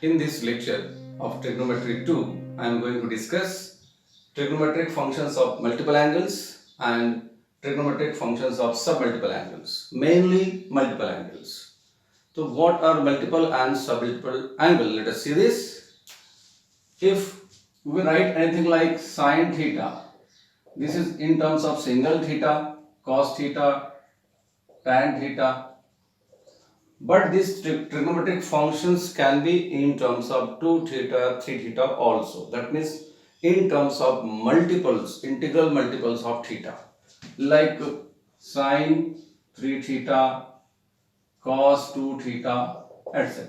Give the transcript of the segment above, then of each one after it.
In this lecture of trigonometry 2, I am going to discuss trigonometric functions of multiple angles and trigonometric functions of submultiple angles, mainly multiple angles. So what are multiple and submultiple angle? Let us see this. If we write anything like sine theta, this is in terms of single theta, cos theta, tan theta. But these trigonometric functions can be in terms of 2 theta, 3 theta also. That means in terms of multiples, integral multiples of theta. Like sine 3 theta, cos 2 theta, etc.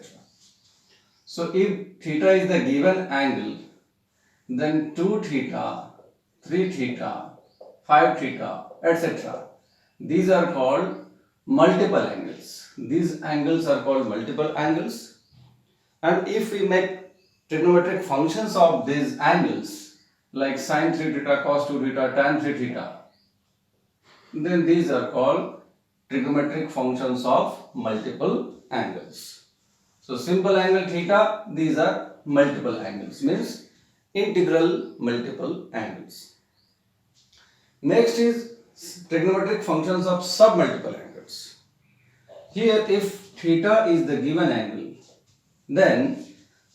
So if theta is the given angle, then 2 theta, 3 theta, 5 theta, etc. These are called multiple angles. These angles are called multiple angles. And if we make trigonometric functions of these angles, like sine 3 theta, cos 2 theta, tan 3 theta, then these are called trigonometric functions of multiple angles. So simple angle theta, these are multiple angles, means integral multiple angles. Next is trigonometric functions of submultiple angles. Here if theta is the given angle, then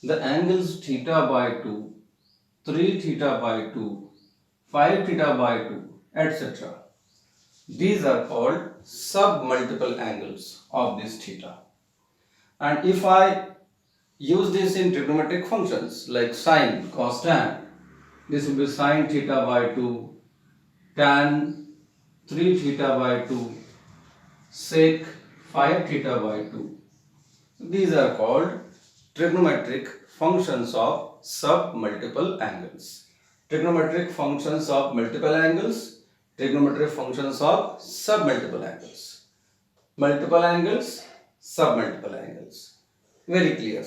the angles theta by 2, 3 theta by 2, 5 theta by 2, etc. These are called submultiple angles of this theta. And if I use this in trigonometric functions like sine, cos, tan, this will be sine theta by 2, tan 3 theta by 2, sec 5 theta by 2. These are called trigonometric functions of submultiple angles. Trigonometric functions of multiple angles, trigonometric functions of submultiple angles. Multiple angles, submultiple angles. Very clear.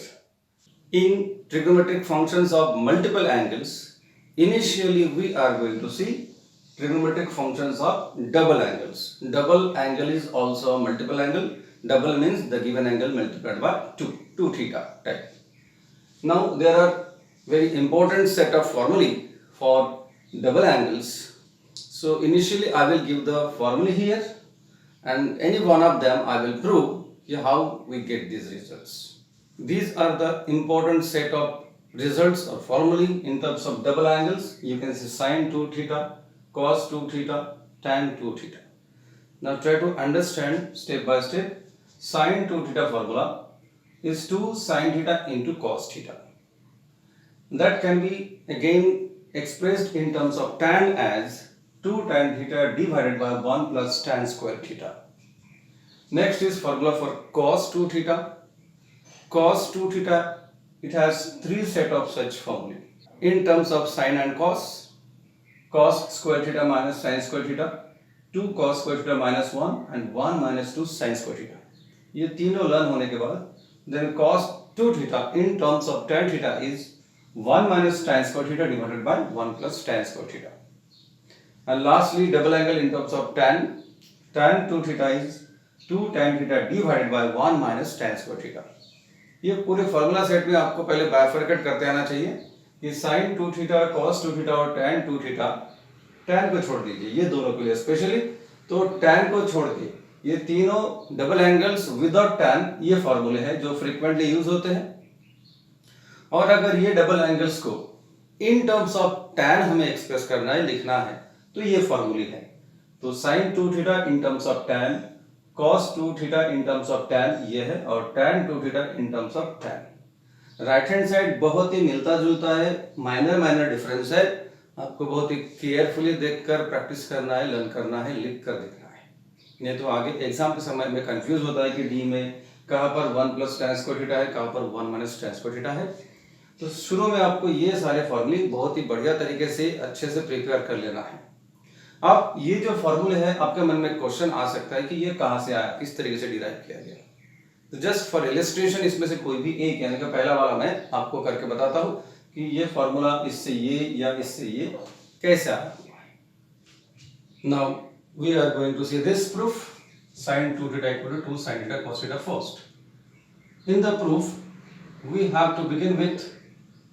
In trigonometric functions of multiple angles, initially we are going to see trigonometric functions of double angles. Double angle is also a multiple angle. Double means the given angle multiplied by 2 theta type. Now there are very important set of formulae for double angles. So initially I will give the formula here and any one of them I will prove how we get these results. These are the important set of results or formulae in terms of double angles. You can see sine 2 theta, cos 2 theta, tan 2 theta. Now try to understand step by step. Sine 2 theta formula is 2 sine theta into cos theta. That can be again expressed in terms of tan as 2 tan theta divided by 1 plus tan square theta. Next is formula for cos 2 theta. Cos 2 theta, it has 3 set of such formulae. In terms of sine and cos square theta minus sin square theta, 2 cos square theta minus 1 and 1 minus 2 sin square theta. ये तीनों learn होने के बाद then cos 2 theta in terms of tan theta is 1 minus tan square theta divided by 1 plus tan square theta. And lastly double angle in terms of tan 2 theta is 2 tan theta divided by 1 minus tan square theta. ये पूरे formula set में आपको पहले bifurcate करते आना चाहिए कि sin 2 theta, cos 2 theta और tan 2 थीटा, tan को छोड़ दीजिए ये दोनों के लिए स्पेशली, तो tan को छोड़ के ये तीनों डबल एंगल्स विदाउट tan ये फॉर्मूले हैं जो फ्रीक्वेंटली यूज होते हैं. और अगर ये डबल एंगल्स को इन टर्म्स ऑफ tan हमें एक्सप्रेस करना है, लिखना है, तो ये फॉर्मूले है. तो sin 2 theta in terms of tan, cos 2 theta in terms of tan ये है और tan 2 theta in terms of tan. Right hand side बहुत ही मिलता जुलता है, माइनर डिफरेंस है. आपको बहुत ही केयरफुली देखकर प्रैक्टिस करना है, लर्न करना है, लिख कर देखना है, नहीं तो आगे एग्जाम के समय में कंफ्यूज होता है कि डी में कहाँ पर 1 प्लस tan स्क्वायर थीटा है, कहाँ पर 1 माइनस tan स्क्वायर थीटा है. तो शुरू में आपको ये सारे फॉर्मूले बहुत ही बढ़िया तरीके से अच्छे से प्रिपेयर कर लेना है. अब ये जो फॉर्मूले हैं आपके मन में क्वेश्चन आ सकता है कि ये कहाँ से आया, किस तरीके से डिराइव किया गया. तो जस्ट फॉर इलस्ट्रेशन इसमें से कोई भी एक यानी कि पहला वाला मैं आपको करके बताता हूँ कि ये फॉर्मूला इससे ये या इससे ये कैसे आया हुआ है. Now we are going to see this proof sin 2 theta equal to 2 sin theta cos theta first. In the proof we have to begin with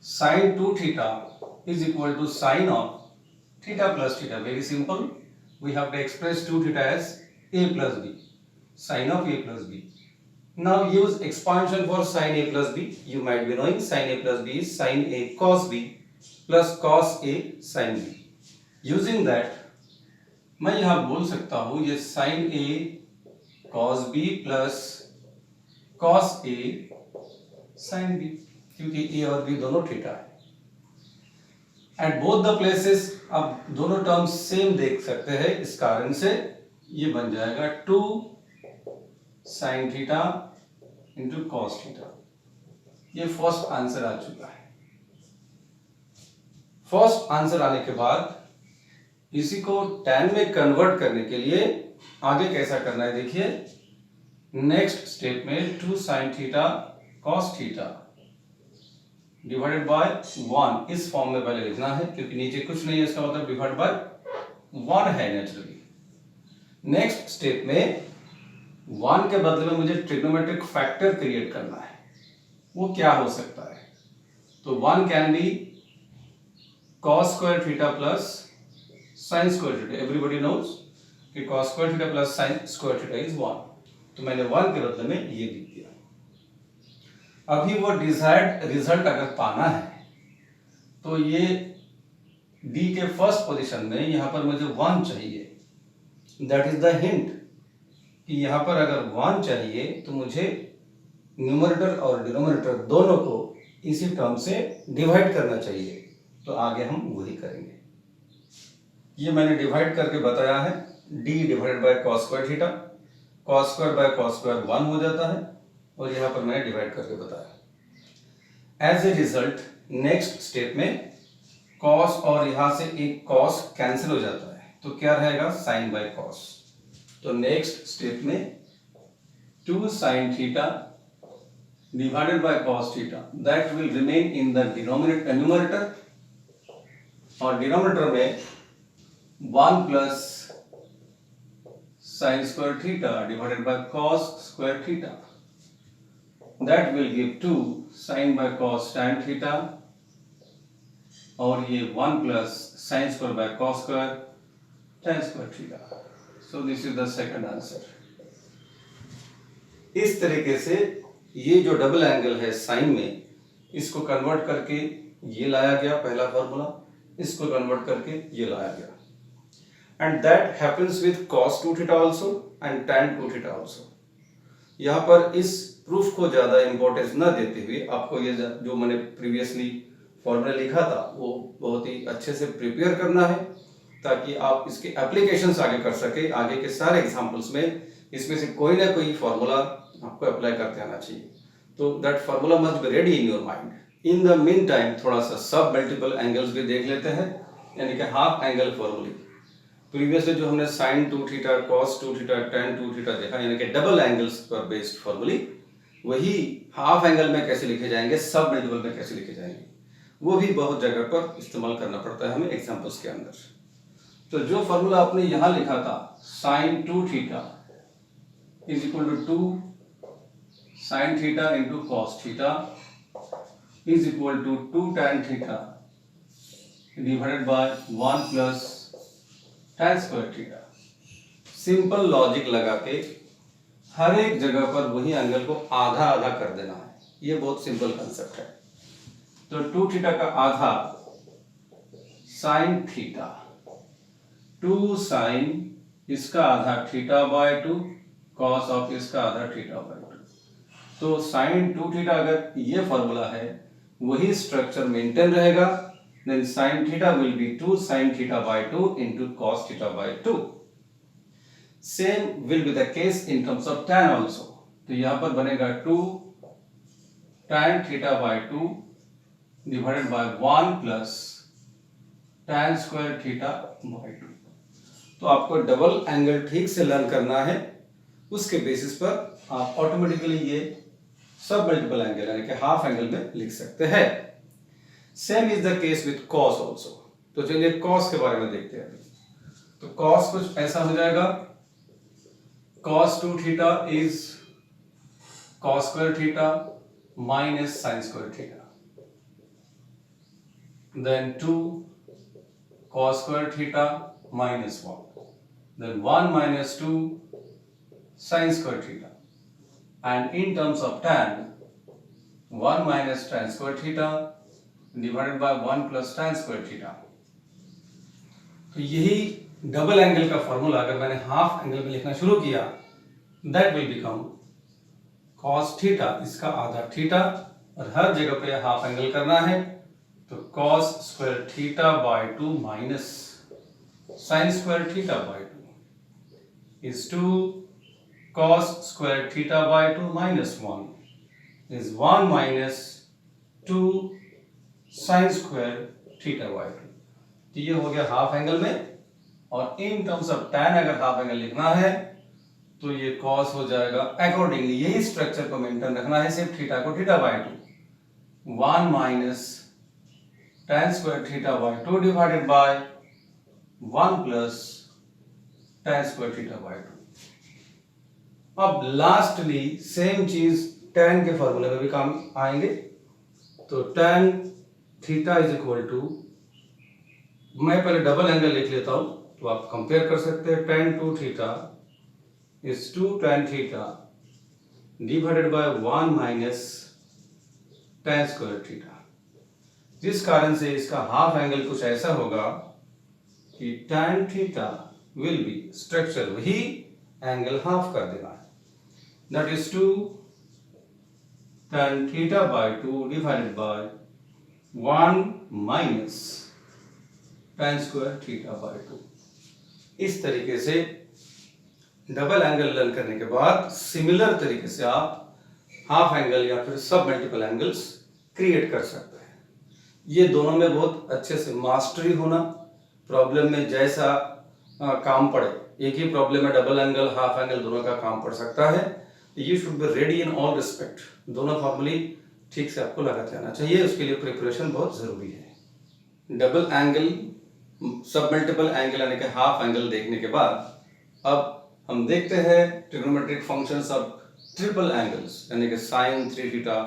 sin 2 theta is equal to sin of theta plus theta. Very simple. We have to express 2 theta as a plus b, sin of a plus b. Now use expansion for sin a plus b. You might be knowing sin a plus b is sin a cos b plus cos a sin b. Using that मैं यहां बोल सकता हूं ये sin a cos b plus cos a sin b, क्योंकि a और b दोनों theta है। एट बोथ द प्लेसेस आप दोनों टर्म्स सेम देख सकते हैं, इस कारण से ये बन जाएगा 2 sin theta into cos theta. ये फर्स्ट आंसर आ चुका है। फर्स्ट आंसर आने के बाद इसी को tan में कन्वर्ट करने के लिए आगे कैसा करना है देखिए। नेक्स्ट स्टेप में 2 sin theta cos theta divided by 1 इस फॉर्म में पहले लिखना है, क्योंकि नीचे कुछ नहीं है, इसका मतलब डिवाइड बाय 1 है नेचुरली। नेक्स्ट स्टेप में 1 के बदले में मुझे ट्रिग्नोमेट्रिक फैक्टर क्रिएट करना है। वो क्या हो सकता है? तो 1 can be cos square theta plus sin square theta. Everybody knows कि cos square theta plus sin square theta is 1, तो मैंने 1 के बदले में ये लिख दिया। अभी वो डिजायर्ड रिजल्ट अगर पाना है तो ये डी के फर्स्ट पोजीशन में यहां पर मुझे 1 चाहिए। दैट इज द हिंट कि यहां पर अगर 1 चाहिए तो मुझे न्यूमरेटर और डिनोमिनेटर दोनों को इसी टर्म से डिवाइड करना चाहिए। तो आगे हम वही करेंगे। ये मैंने डिवाइड करके बताया है, D divided by cos square theta, cos square by cos square 1 हो जाता है, और यहां पर मैंने डिवाइड करके बताया। As a result next step में कॉस और यहां से एक कॉस कैंसिल हो जाता है, तो क्या रहेगा साइन बाय कॉस। तो नेक्स्ट स्टेप में 2 sin theta divided by cos theta, that will remain in the numerator, और डिनोमिनेटर में 1 plus sin square theta divided by cos square theta, that will give 2 sin by cos tan theta, और ये 1 plus sin square by cos square tan square theta. So this is the second answer. इस तरीके से ये जो double angle है sign में, इसको कन्वर्ट करके ये लाया गया पहला फॉर्मूला, इसको कन्वर्ट करके ये लाया गया। And that happens with cos 2 theta also and tan 2 theta also. यहाँ पर इस प्रूफ को ज्यादा इंपॉर्टेंस न देते हुए आपको ये जो मैंने प्रीवियसली फॉर्मूला लिखा था वो बहुत ही अच्छे से प्रिपेयर करना है, ताकि आप इसके एप्लीकेशंस आगे कर सके। आगे के सारे एग्जांपल्स में इसमें से कोई ना कोई फॉर्मूला आपको अप्लाई करते आना चाहिए। तो that formula must be ready in your mind. In the mean time थोड़ा सा सब मल्टीपल एंगल्स भी देख लेते हैं, यानी कि हाफ एंगल फॉर्मूले। प्रीवियसली जो हमने sin 2 theta cos 2 theta tan 2 theta देखा, यानी कि डबल एंगल्स पर बेस्ड फॉर्मूले, वही हाफ एंगल में कैसे लिखे जाएंगे, सब मल्टीपल में कैसे लिखे जाएंगे, वो भी बहुत जगह पर इस्तेमाल करना पड़ता है हमें एग्जांपल्स के अंदर। तो जो फॉर्मूला आपने यहां लिखा था sin 2 theta is equal to 2 sin theta into cos theta is equal to 2 tan theta divided by 1 plus tan square theta. Simple logic लगा के हर एक जगह पर वही एंगल को आधा आधा कर देना है। ये बहुत सिंपल कंसेप्ट है। तो 2 थीटा का आधा sin थीटा, 2 sin इसका आधा थीटा बाय 2, cos ऑफ इसका आधा थीटा बाय 2। तो sin 2 थीटा अगर ये फॉर्मूला है, वही स्ट्रक्चर मेंटेन रहेगा। then sin theta will be 2 sin theta by 2 into cos theta by 2. Same will be the case in terms of tan also. तो यहां पर बनेगा 2 tan theta by 2 divided by 1 plus tan square theta by 2. तो आपको double angle ठीक से learn करना है, उसके बेसिस पर आप ऑटोमेटिकली ये सब मल्टीपल एंगल यानी कि हाफ एंगल में लिख सकते हैं। Same is the case with cos also. तो चलिए cos के बारे में देखते हैं। तो cos कुछ ऐसा हो जाएगा, cos 2 theta is cos square theta minus sin square theta. Then 2 cos square theta minus 1. Then 1 minus 2 sin square theta. And in terms of tan, 1 minus tan square theta divided by 1 plus tan square theta. तो यही double angle का formula अगर मैंने half angle में लिखना शुरू किया, that will become cos theta, इसका आधा थीटा, और हर जगह पे हाफ एंगल करना है तो cos square theta by 2 minus sin square theta by 2 is 2 cos square theta by 2 minus 1 is 1 minus 2 sin square theta by 2. तो ये हो गया हाफ एंगल में, और इन टर्म्स ऑफ tan अगर हाफ एंगल लिखना है तो ये cos हो जाएगा अकॉर्डिंगली, यही स्ट्रक्चर को मेंटेन रखना है, सिर्फ थीटा को theta by 2, 1 minus tan square theta by 2 divided by 1 plus tan square theta by 2. अब लास्टली सेम चीज tan के फॉर्मूले में भी काम आएंगे. तो tan theta is equal to, मैं पहले डबल एंगल लिख लेता हूं तो आप कंपेयर कर सकते हैं. tan 2 theta is 2 tan theta divided by 1 minus tan square theta. जिस कारण से इसका हाफ एंगल कुछ ऐसा होगा कि tan theta will be structure, वही एंगल हाफ कर देना है, that is 2 tan theta by 2 divided by 1 minus tan square theta by 2. इस तरीके से डबल एंगल लर्न करने के बाद सिमिलर तरीके से आप हाफ एंगल या फिर सब मल्टीपल एंगल्स क्रिएट कर सकते हैं. ये दोनों में बहुत अच्छे से मास्टरी होना, प्रॉब्लम में जैसा काम पड़े, एक ही प्रॉब्लम में डबल एंगल हाफ एंगल दोनों का काम पड़ सकता है. You should be ready in all respect. दोनों फॉर्मूले ठीक से आपको लगाते आना चाहिए, उसके लिए प्रिपरेशन बहुत जरूरी है. डबल एंगल, सब मल्टीपल एंगल यानी कि हाफ एंगल देखने के बाद अब हम देखते हैं trigonometric functions of triple angles, यानी कि sine 3 theta,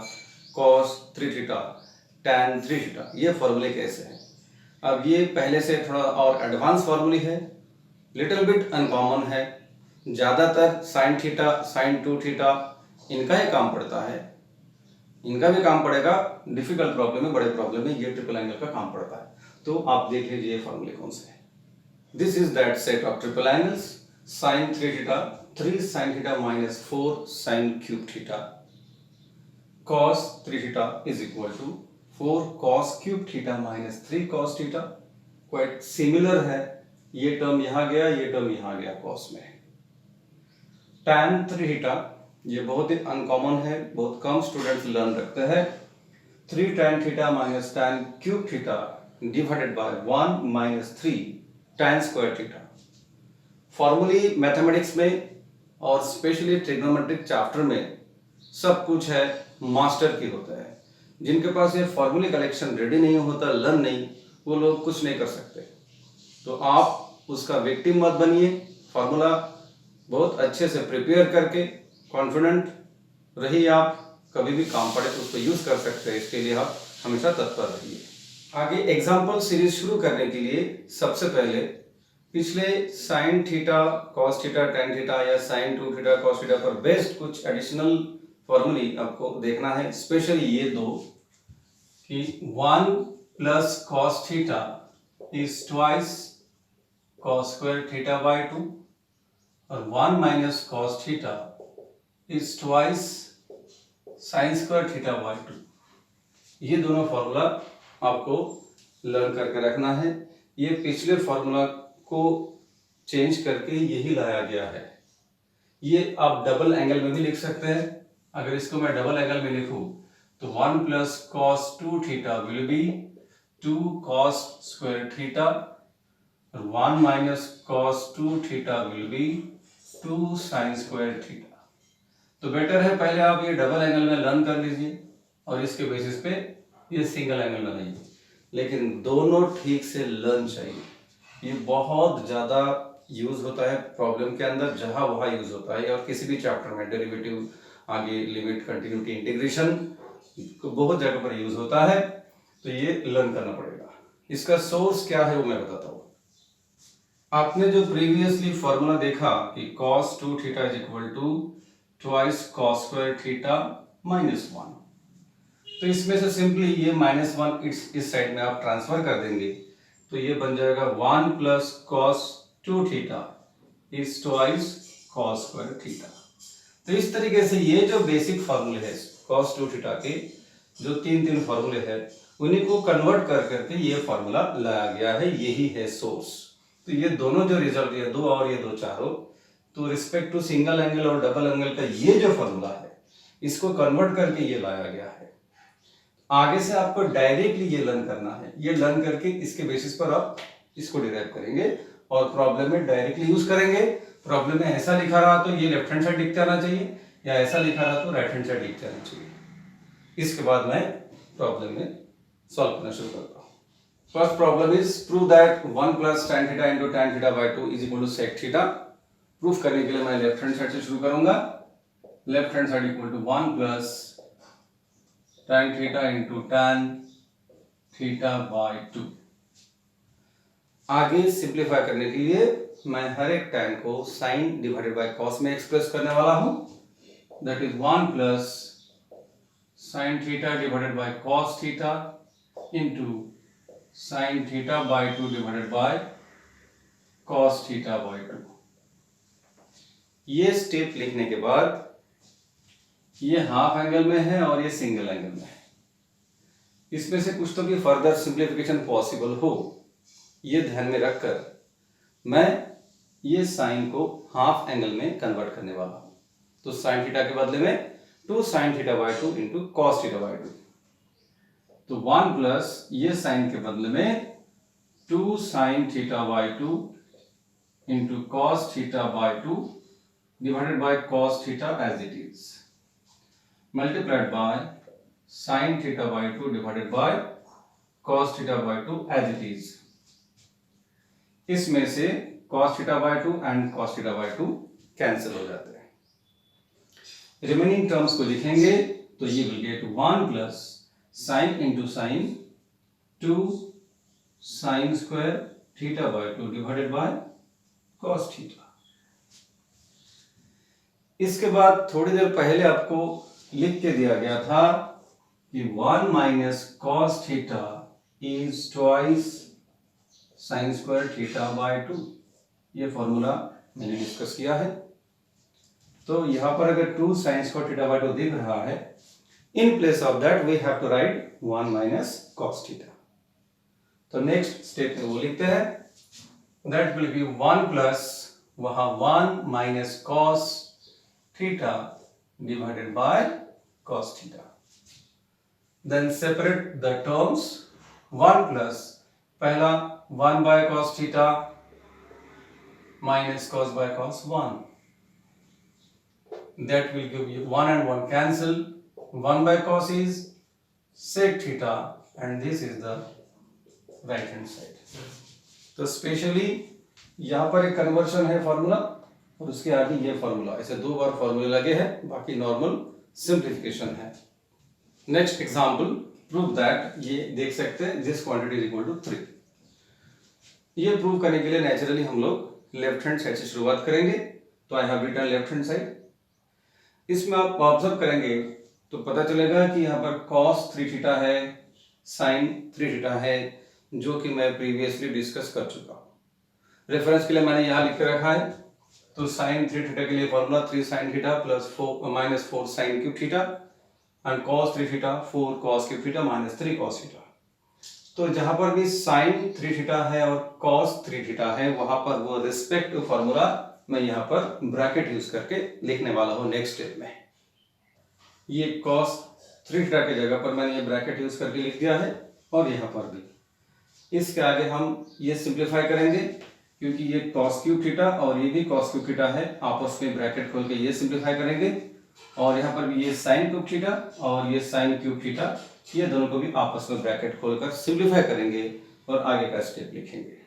cos 3 theta, tan 3 theta. ये फॉर्मूले कैसे हैं? अब ये पहले से थोड़ा और एडवांस फॉर्मूले है, लिटिल बिट अनकॉमन है. ज्यादातर साइन थीटा, साइन 2 थीटा इनका ही काम पड़ता है, इनका भी काम पड़ेगा डिफिकल्ट प्रॉब्लम में, बड़े प्रॉब्लम में ये ट्रिपल एंगल का काम पड़ता है. तो आप देख लीजिए ये फॉर्मूले कौन से हैं. This is that set of triple angles. Sine 3 theta, 3 sine theta minus 4 sine cube theta, cos 3 theta is equal to 4 cos cube theta minus 3 cos theta. Quite similar है, ये टर्म यहां गया, ये टर्म यहां गया कॉस में. tan 3 theta ये बहुत ही अनकॉमन है, बहुत कम स्टूडेंट्स लर्न रखते हैं. 3 tan theta minus tan cube theta divided by 1 minus 3 tan square theta. Formulae mathematics में और स्पेशली ट्रिग्नोमेट्रिक चैप्टर में सब कुछ है मास्टर की होता है. जिनके पास ये फॉर्मूले कलेक्शन रेडी नहीं होता, लर्न नहीं, वो लोग कुछ नहीं कर सकते. तो आप उसका विक्टिम मत बनिए. फॉर्मूला बहुत अच्छे से प्रिपेयर करके कॉन्फिडेंट रहिए, आप कभी भी काम पड़े तो उसको यूज कर सकते हैं. इसके लिए आप हमेशा तत्पर रहिए. आगे एग्जाम्पल सीरीज शुरू करने के लिए सबसे पहले पिछले sine theta, cos theta, tan theta या साइन 2 थीटा, कॉस थीटा पर बेस्ड कुछ एडिशनल फॉर्मूले आपको देखना है. स्पेशली ये दो कि 1 plus cos theta is twice cos square theta by 2 और 1 minus cos theta is twice sign square theta by 2. ये दोनों फॉर्मूला आपको लर्न करके रखना है. ये पिछले फॉर्मूला को चेंज करके यही लाया गया है. ये आप डबल एंगल में भी लिख सकते हैं. अगर इसको मैं डबल एंगल में लिखूं तो 1 plus cos 2 theta will be 2 cos square theta और 1 minus cos 2 theta will be 2 sine square theta. तो बेटर है पहले आप ये डबल एंगल में लर्न कर लीजिए और इसके बेसिस पे ये सिंगल एंगल बनाइए. लेकिन दोनों ठीक से लर्न चाहिए. ये बहुत ज़्यादा यूज होता है प्रॉब्लम के अंदर, जहाँ वहाँ यूज होता है, और किसी भी चैप्टर में डेरिवेटिव, आगे लिमिट, कंटिन्यूटी, इंटीग्रेशन, बहुत जगह पर यूज होता है, तो ये लर्न करना पड़ेगा। इसका सोर्स क्या है वो मैं बताता हूँ। आपने जो प्रीवियसली फॉर्मूला देखा कि cos 2 theta is equal to twice cos square theta -1, तो इसमें से सिंपली ये -1 इस साइड में आप ट्रांसफर कर देंगे, तो ये बन जाएगा 1 plus cos 2 theta is twice cos square theta. तो इस तरीके से ये जो बेसिक फॉर्मूले है cos 2 थीटा के, जो तीन फॉर्मूले हैं, उन्हीं को कन्वर्ट कर करके ये फॉर्मूला लाया गया है, यही है सोर्स। तो ये दोनों जो रिजल्ट ये दो और ये दो चारों, तो रिस्पेक्ट टू सिंगल एंगल और डबल एंगल का ये जो फॉर्मूला है, इसको कन्वर्ट करके ये लाया गया है। आगे से आपको डायरेक्टली ये लर्न करना है, ये लर्न करके इसके बेसिस पर आप इसको डिराइव करेंगे और प्रॉब्लम में डायरेक्टली यूज करेंगे। प्रॉब्लम में ऐसा लिखा रहा तो ये लेफ्ट हैंड साइड लिख जाना चाहिए, या ऐसा लिखा रहा तो राइट हैंड साइड लिख जाना चाहिए। इसके बाद मैं प्रॉब्लम में सॉल्व करना शुरू करता हूँ। First problem is prove that 1 plus tan theta into tan theta by 2 is equal to sec theta. Proof करने के लिए मैं लेफ्ट हैंड साइड से शुरू करूंगा। Left hand side equal to 1 plus tan theta into tan theta by 2। आगे simplify करने के लिए मैं हर एक टाइम को साइन डिवाइडेड बाय कॉस में एक्सप्रेस करने वाला हूं। That is 1 plus sine theta divided by cos theta into sine theta by 2 divided by cos theta by 2। ये स्टेप लिखने के बाद ये हाफ एंगल में है और ये सिंगल एंगल में है, इसमें से कुछ तो भी फर्दर सिंप्लीफिकेशन पॉसिबल हो, ये ध्यान में रखकर मैं ये साइन को हाफ एंगल में कन्वर्ट करने वाला हूं। तो साइन थीटा के बदले में 2 sine theta by 2 into cos theta by 2। तो 1 प्लस ये साइन के बदले में 2 sine theta by 2 into cos theta by 2 divided by cos theta as it is, multiplied by sine theta by 2 divided by cos theta by 2 as it is. इसमें से cos theta by 2 and cos theta by 2 cancel हो जाते हैं। Remaining terms को लिखेंगे तो ये will get 1 plus sine into sine 2 sine square theta by 2 divided by cos theta. इसके बाद थोड़ी देर पहले आपको लिख के दिया गया था कि 1 minus cos theta is twice sign square theta by 2। ये फॉर्मूला मैंने डिस्कस किया है। तो यहां पर अगर 2 साइन स्क्वायर थीटा बाई 2 दिख रहा है, in place of that we have to write 1 minus cos theta. तो नेक्स्ट स्टेप में वो लिखते हैं, दैट विल बी 1 प्लस वहां 1 minus cos theta divided by cos theta. Then separate the terms. 1 plus पहला 1 by cos theta minus cos by cos 1, that will give you 1 and 1 cancel, 1 by cos is sec theta and this is the right hand side। तो specially यहाँ पर एक conversion है formula और उसके आगे ये फॉर्मूला, ऐसे 2 बार फॉर्मूले लगे हैं, बाकी नॉर्मल सिंप्लीफिकेशन है। नेक्स्ट एग्जाम्पल, प्रूव दैट, ये देख सकते हैं this quantity is equal to 3। ये प्रूव करने के लिए नेचुरली हम लोग लेफ्ट हैंड साइड से शुरुआत करेंगे। तो I have written left hand side. इसमें आप ऑब्जर्व करेंगे तो पता चलेगा कि यहाँ पर cos 3 थीटा है, sin 3 थीटा है, जो कि मैं प्रीवियसली डिस्कस कर चुका हूँ। रेफरेंस के लिए मैंने यहाँ लिख के रखा है। तो sin 3 थीटा के लिए formula 3 sin theta plus 4 sin cube theta and cos 3 theta 4 cos cube theta minus 3 cos theta. तो जहां पर भी sin 3 थीटा है और cos 3 थीटा है, वहां पर वो रिस्पेक्टिव फॉर्मूला मैं यहाँ पर ब्रैकेट यूज करके लिखने वाला हूँ नेक्स्ट स्टेप में। ये cos 3 थीटा की जगह पर मैंने ये ब्रैकेट यूज करके लिख दिया है और यहाँ पर भी। इसके आगे हम ये सिंप्लीफाई करेंगे क्योंकि ये cos क्यूब थीटा और ये भी cos क्यूब थीटा है, आपस में ब्रैकेट खोल के ये सिंप्लीफाई करेंगे और यहाँ पर भी ये sin क्यूब थीटा और ये sin क्यूब थीटा, ये दोनों को भी आपस में ब्रैकेट खोलकर सिंप्लीफाई करेंगे और आगे का स्टेप लिखेंगे।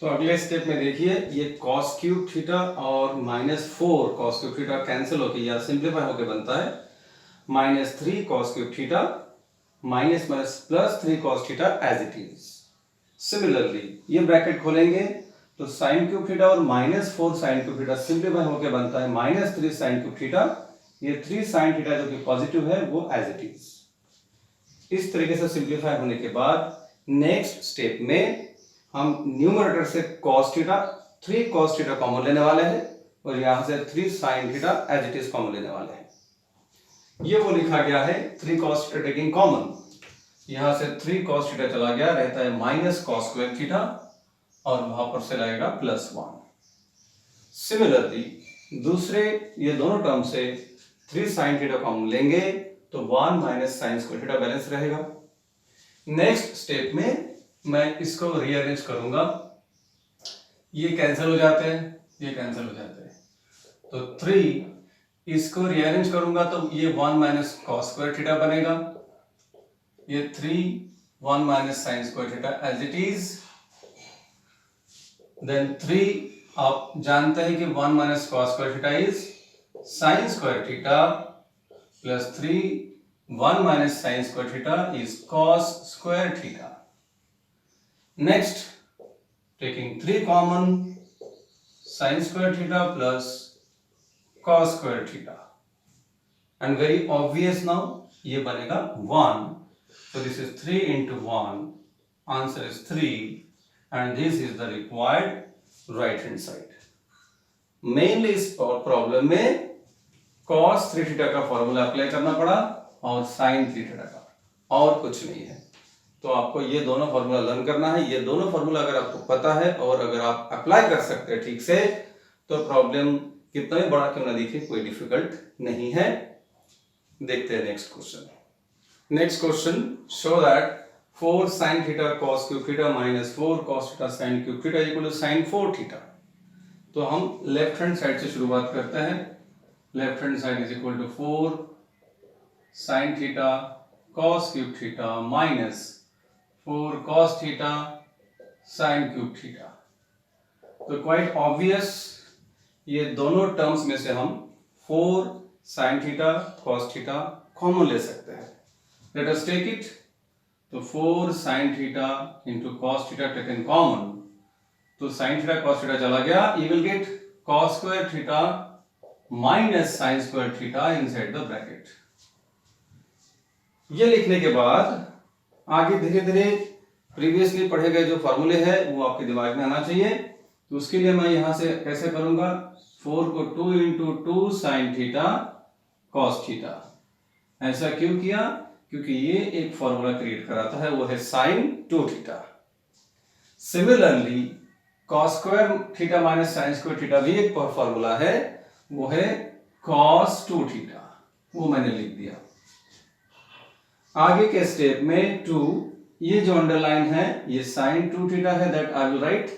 तो अगले स्टेप में देखिए, ये cos क्यूब थीटा और -4 cos क्यूब थीटा कैंसिल होकर या सिंप्लीफाई होकर बनता है minus 3 cos cube theta minus minus plus 3 cos theta as it is. Similarly ये ब्रैकेट खोलेंगे तो साइन क्यूब थीटा और minus 4 sine cube theta simplify होकर बनता है माइनस 3 साइन क्यूब थीटा। ये 3 साइन थीटा जो कि पॉजिटिव है वो एज इट इज। इस तरीके से सिंप्लीफाई होने के बाद नेक्स्ट स्टेप में हम न्यूमरेटर से cos theta 3 cos theta common लेने वाले हैं और यहां से 3 sin theta as it is common लेने वाले हैं। ये वो लिखा गया है 3 cos थीटा टेकिंग कॉमन, यहां से 3 cos थीटा चला गया, रहता है माइनस cos स्क्वायर थीटा और वहां पर से लगेगा +1। सिमिलरली दूसरे ये दोनों टर्म से 3 sin थीटा कॉमन लेंगे तो 1 minus sine square theta balance रहेगा। नेक्स्ट स्टेप में मैं इसको रीअरेंज करूंगा, ये कैंसिल हो जाते हैं, ये कैंसिल हो जाते हैं, तो 3 इसको रीअरेंज करूंगा तो ये 1 माइनस कॉस स्क्वायर थीटा बनेगा, ये 3 1 minus sine square theta as it is. Then 3 आप जानते हैं कि 1 minus cos square theta is sine square theta plus 3 1 minus sine square theta is cos square theta. Next taking 3 common, sine square theta plus cos square theta and very obvious now ये बनेगा 1, so this is 3 into 1, answer is 3 and this is the required right hand side। Mainly इस problem में cos 3 theta का formula apply करना पड़ा और sin 3 theta का, और कुछ नहीं है। तो आपको ये दोनों फॉर्मूला लर्न करना है। ये दोनों फॉर्मूला अगर आपको पता है और अगर आप अप्लाई कर सकते हैं ठीक से तो प्रॉब्लम कितना भी बड़ा क्यों ना दिखे कोई डिफिकल्ट नहीं है। देखते हैं next question. Next question, show that 4 sin theta cos cube theta minus 4 cos theta sin cube theta equal to sin 4 theta. तो हम लेफ्ट हैंड साइड से शुरुआत करते हैं। Left hand side is equal to 4 sin theta cos cube theta minus 4 cos theta sin cube theta. तो quite obvious ये दोनों terms में से हम 4 sin theta cos theta common ले सकते हैं। Let us take it। तो 4 sin theta into cos theta taken common, तो sin थीटा cos थीटा चला गया, you will get cos square theta minus sin square theta inside the bracket. ये लिखने के बाद आगे धीरे धीरे प्रीवियसली पढ़े गए जो फॉर्मूले हैं वो आपके दिमाग में आना चाहिए। तो उसके लिए मैं यहां से कैसे करूंगा, 4 को 2 into 2 sin theta cos theta. ऐसा क्यों किया, क्योंकि ये एक फॉर्मूला क्रिएट कराता है, वो है sin 2 theta. Similarly cos square theta minus sin square theta भी एक फॉर्मूला है, वो है cos 2 थीटा, वो मैंने लिख दिया। आगे के स्टेप में 2, ये जो अंडरलाइन है ये sin 2 थीटा है, दैट आई विल राइट,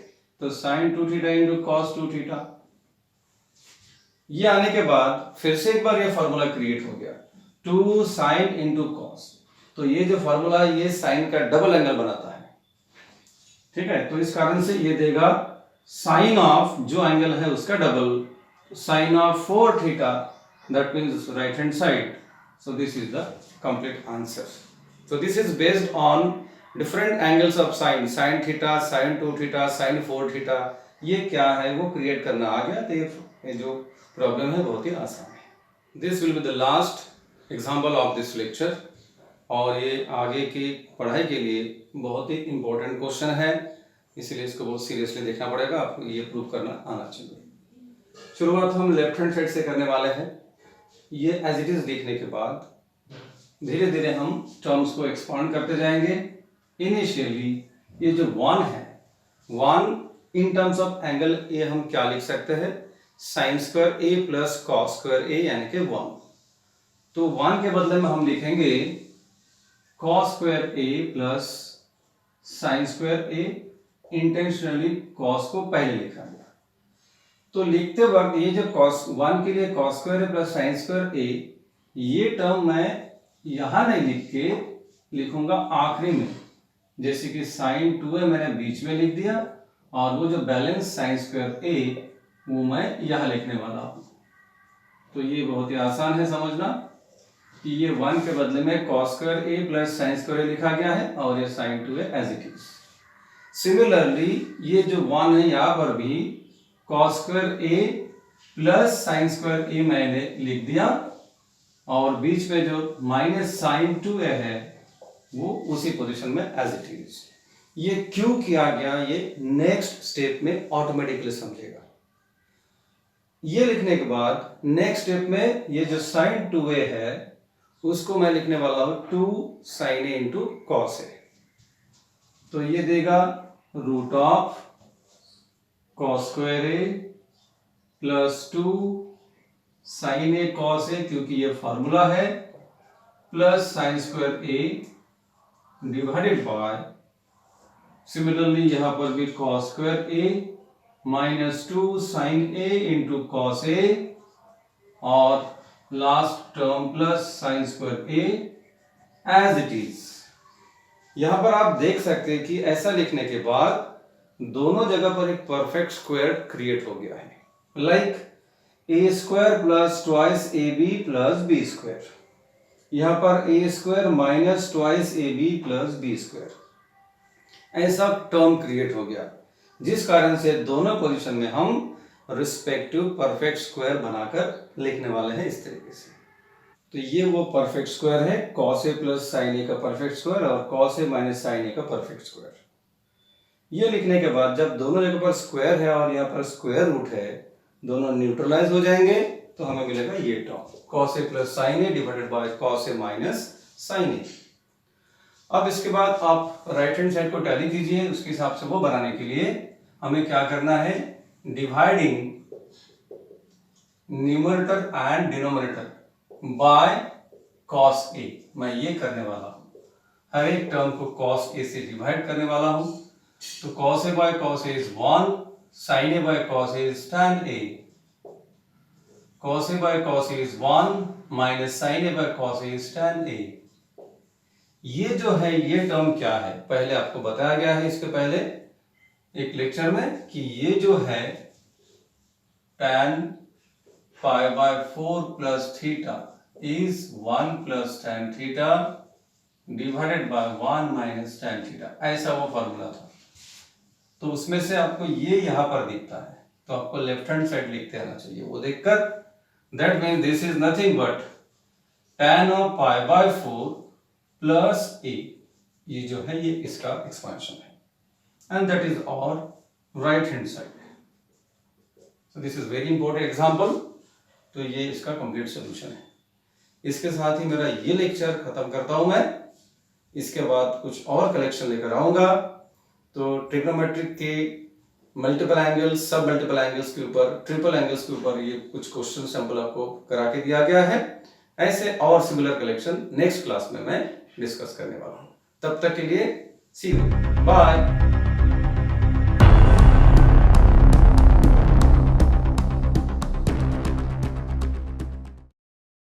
तो sin 2 theta into cos 2 theta. ये आने के बाद फिर से एक बार ये फॉर्मूला क्रिएट हो गया 2 sin इंटू cos। तो ये जो फॉर्मूला है ये साइन का डबल एंगल बनाता है, ठीक है। तो इस कारण से ये देगा साइन ऑफ जो एंगल है उसका double, sine of 4 theta, that means right hand side. So this is the complete answer. So this is based on different angles of sine, sine theta, sine 2 theta, sine 4 theta. ये क्या है वो create करना आ गया, तो ये जो problem है बहुत ही आसान है। This will be the last example of this lecture, और ये आगे की पढ़ाई के लिए बहुत ही इंपॉर्टेंट क्वेश्चन है, इसलिए इसको बहुत सीरियसली देखना पड़ेगा, आपको ये प्रूव करना आना चाहिए। शुरुआत हम लेफ्ट हैंड साइड से करने वाले हैं। ये एज इट इज लिखने के बाद धीरे धीरे हम टर्म्स को एक्सपांड करते जाएंगे। इनिशियली ये जो 1 है, 1 इन टर्म्स ऑफ एंगल, ये हम क्या लिख सकते हैं, sine square A plus cos square ए यानी कि 1। तो 1 के बदले में हम लिखेंगे cos square A plus sine square A. Intentionally cos को पहले लिखा गया, तो लिखते वक्त ये जो cos 1 के लिए cos square A plus sine square ए, ये टर्म मैं यहां नहीं लिख के लिखूंगा आखिरी में, जैसे कि साइन 2a मैंने बीच में लिख दिया और वो जो बैलेंस साइन स्क्वायर ए वो मैं यहां लिखने वाला हूं। तो ये बहुत ही आसान है समझना। कि ये 1 के बदले में cos square a plus sine square a लिखा गया है और ये sin 2a as it is. Similarly ये जो 1 है यहाँ पर भी cos square a plus sine square a मैंने लिख दिया और बीच में जो माइनस साइन 2a है वो उसी पोजीशन में एज इट इज। ये क्यों किया गया ये नेक्स्ट स्टेप में ऑटोमेटिकली समझेगा। ये लिखने के बाद नेक्स्ट स्टेप में ये जो साइन 2a है उसको मैं लिखने वाला हूं 2 sin a into cos A. तो ये देगा root of cos square A plus 2 sin a cos a, क्योंकि ये फॉर्मूला है, plus sine square a divided by similarly यहां पर भी cos square a minus 2 sin a into cos a और last term plus sine square a as it is. यहां पर आप देख सकते हैं कि ऐसा लिखने के बाद दोनों जगह पर एक परफेक्ट स्क्वायर क्रिएट हो गया है, like A square plus twice A B plus B square. यहां पर A square minus twice A B plus B square, ऐसा टर्म क्रिएट हो गया जिस कारण से दोनों पोजीशन में हम रिस्पेक्टिव परफेक्ट स्क्वायर बनाकर लिखने वाले हैं इस तरीके से। तो ये वो परफेक्ट स्क्वायर है cos a प्लस साइन ए का परफेक्ट स्क्वायर और cos a माइनस साइन ए का परफेक्ट स्क्वायर। ये लिखने के बाद जब दोनों जगह पर स्क्वायर है और यहाँ पर स्क्वायर रूट है, दोनों न्यूट्रलाइज हो जाएंगे तो हमें मिलेगा ये term cos a plus sine A divided by cos a minus sine A. अब इसके बाद आप राइट हैंड साइड को टैली कीजिए, उसके हिसाब से वो बनाने के लिए हमें क्या करना है, dividing numerator and denominator by cos a। मैं ये करने वाला हूं, हर एक टर्म को cos a से डिवाइड करने वाला हूं। तो cos a by cos a is 1, sin a by cos a is tan a, cos a by cos a is 1 minus sin a by cos a is tan a। ये जो है ये term क्या है, पहले आपको बताया गया है इसके पहले एक लेक्चर में कि ये जो है tan pi by 4 plus theta is 1 plus tan theta divided by 1 minus tan theta, ऐसा वो फॉर्मूला था। तो उसमें से आपको ये यहां पर दिखता है तो आपको लेफ्ट हैंड साइड लिखते रहना चाहिए, वो देखकर that means this is nothing but tan of pi by 4 plus a, ये जो है ये इसका एक्सपेंशन है and that is our right hand side. So this is very important example. तो ये इसका कंप्लीट सॉल्यूशन है। इसके साथ ही मेरा ये लेक्चर खत्म करता हूं मैं, इसके बाद कुछ और कलेक्शन लेकर आऊंगा। तो ट्रिग्नोमेट्रिक के मल्टीपल एंगल्स, सब मल्टीपल एंगल्स के ऊपर, ट्रिपल एंगल्स के ऊपर ये कुछ क्वेश्चन सैंपल आपको करा के दिया गया है। ऐसे और सिमिलर कलेक्शन नेक्स्ट क्लास में मैं डिस्कस करने वाला हूं। तब तक के लिए सी यू, बाय।